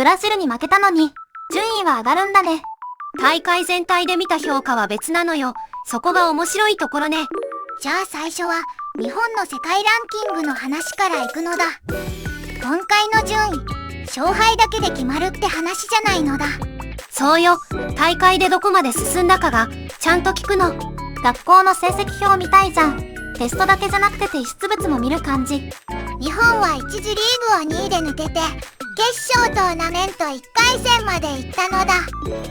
ブラジルに負けたのに、順位は上がるんだね。大会全体で見た評価は別なのよ。そこが面白いところね。じゃあ最初は日本の世界ランキングの話からいくのだ。今回の順位、勝敗だけで決まるって話じゃないのだ。そうよ。大会でどこまで進んだかがちゃんと聞くの。学校の成績表みたいじゃん。テストだけじゃなくて提出物も見る感じ。日本は1次リーグを2位で抜けて決勝トーナメント1回戦まで行ったのだ。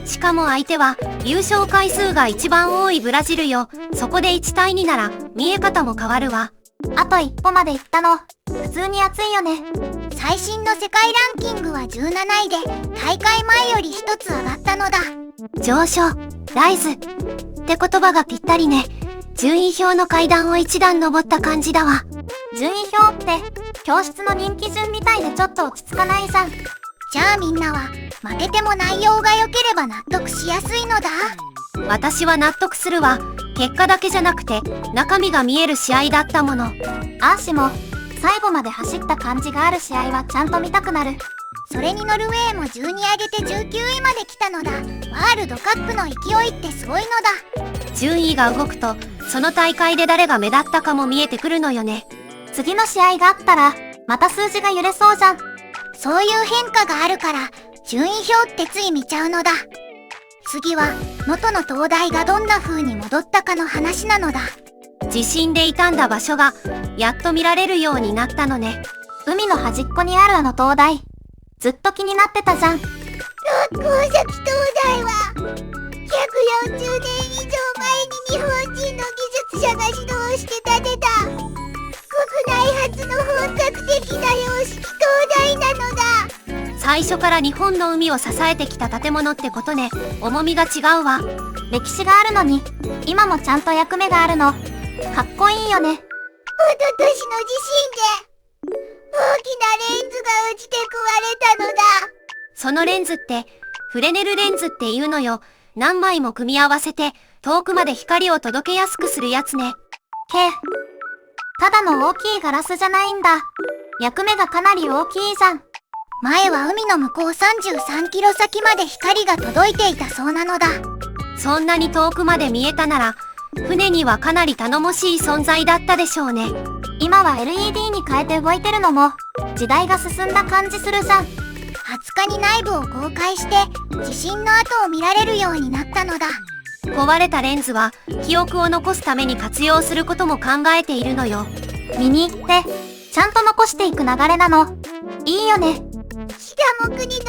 しかも相手は優勝回数が一番多いブラジルよ。そこで1対2なら見え方も変わるわ。あと一歩まで行ったの。普通に熱いよね。最新の世界ランキングは17位で大会前より1つ上がったのだ。上昇、ライズって言葉がぴったりね。順位表の階段を一段登った感じだわ。順位表って教室の人気順みたいでちょっと落ち着かないじゃん。じゃあみんなは負けても内容が良ければ納得しやすいのだ。私は納得するわ。結果だけじゃなくて中身が見える試合だったもの。アーシも最後まで走った感じがある試合はちゃんと見たくなる。それにノルウェーも12上げて19位まで来たのだ。ワールドカップの勢いってすごいのだ。順位が動くとその大会で誰が目立ったかも見えてくるのよね。次の試合があったらまた数字が揺れそうじゃん。そういう変化があるから順位表ってつい見ちゃうのだ。次は元の東大がどんな風に戻ったかの話なのだ。地震で傷んだ場所がやっと見られるようになったのね。海の端っこにあるあの東大、ずっと気になってたじゃん。六甲崎東大は140年以上前に日本人の技術者が指導して建てた国内初の本格的な洋式東大なのだ。最初から日本の海を支えてきた建物ってことね。重みが違うわ。歴史があるのに今もちゃんと役目があるの。かっこいいよね。おととしの地震で大きなレンズが落ちて壊れたのだ。そのレンズってフレネルレンズっていうのよ。何枚も組み合わせて遠くまで光を届けやすくするやつね。ただの大きいガラスじゃないんだ。役目がかなり大きいじゃん。前は海の向こう33キロ先まで光が届いていたそうなのだ。そんなに遠くまで見えたなら船にはかなり頼もしい存在だったでしょうね。今は LED に変えて動いてるのも時代が進んだ感じするじゃん。20日に内部を公開して地震の後を見られるようになったのだ。壊れたレンズは記憶を残すために活用することも考えているのよ。見に行ってちゃんと残していく流れなの。いいよね。しかも国の重要文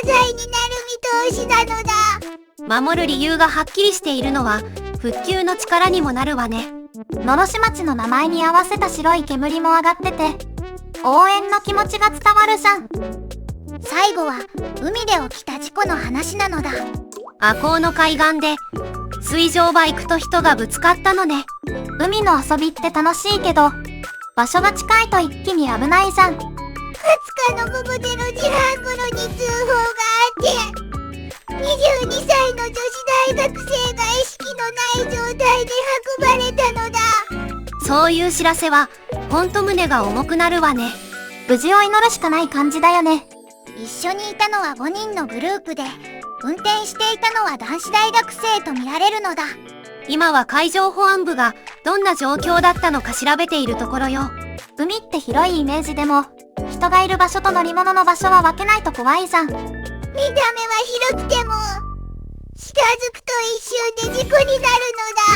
化財になる見通しなのだ。守る理由がはっきりしているのは復旧の力にもなるわね。のろし町の名前に合わせた白い煙も上がってて応援の気持ちが伝わるじゃん。最後は海で起きた事故の話なのだ。赤穂の海岸で水上バイクと人がぶつかったのね。海の遊びって楽しいけど場所が近いと一気に危ないじゃん。20日の午後0時半頃に通報があって22歳の女子大学生が意識のない状態で運ばれたのだ。そういう知らせはほんと胸が重くなるわね。無事を祈るしかない感じだよね。一緒にいたのは5人のグループで運転していたのは男子大学生と見られるのだ。今は海上保安部がどんな状況だったのか調べているところよ。海って広いイメージでも人がいる場所と乗り物の場所は分けないと怖いじゃん。見た目は広くても近づくと一瞬で事故になる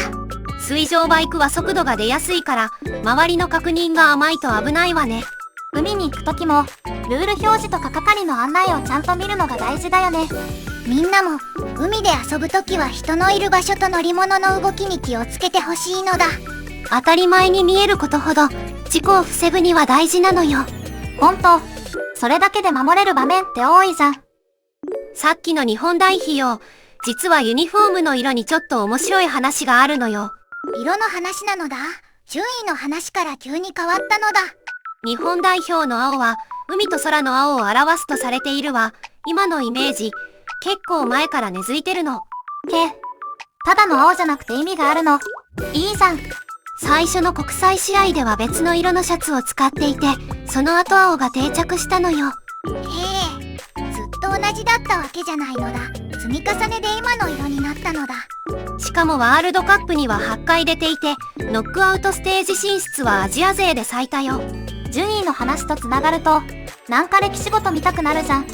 のだ。水上バイクは速度が出やすいから周りの確認が甘いと危ないわね。海に行く時もルール表示とか係の案内をちゃんと見るのが大事だよね。みんなも海で遊ぶ時は人のいる場所と乗り物の動きに気をつけてほしいのだ。当たり前に見えることほど事故を防ぐには大事なのよ。ほんと、それだけで守れる場面って多いじゃん。さっきの日本代表よ。実はユニフォームの色にちょっと面白い話があるのよ。色の話なのだ。順位の話から急に変わったのだ。日本代表の青は海と空の青を表すとされているわ。今のイメージ結構前から根付いてるの。ただの青じゃなくて意味があるの。いいじゃん。最初の国際試合では別の色のシャツを使っていてその後青が定着したのよ。じだったわけじゃないのだ。積み重ねで今の色になったのだ。しかもワールドカップには8回出ていて、ノックアウトステージ進出はアジア勢で最多よ。順位の話とつながると、なんか歴史ごと見たくなるじゃん。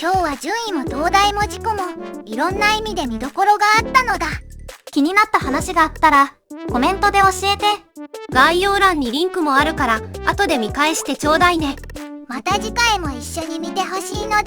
今日は順位も東大も事故もいろんな意味で見どころがあったのだ。気になった話があったら、コメントで教えて。概要欄にリンクもあるから、後で見返してちょうだいね。また次回も一緒に見てほしいのだ。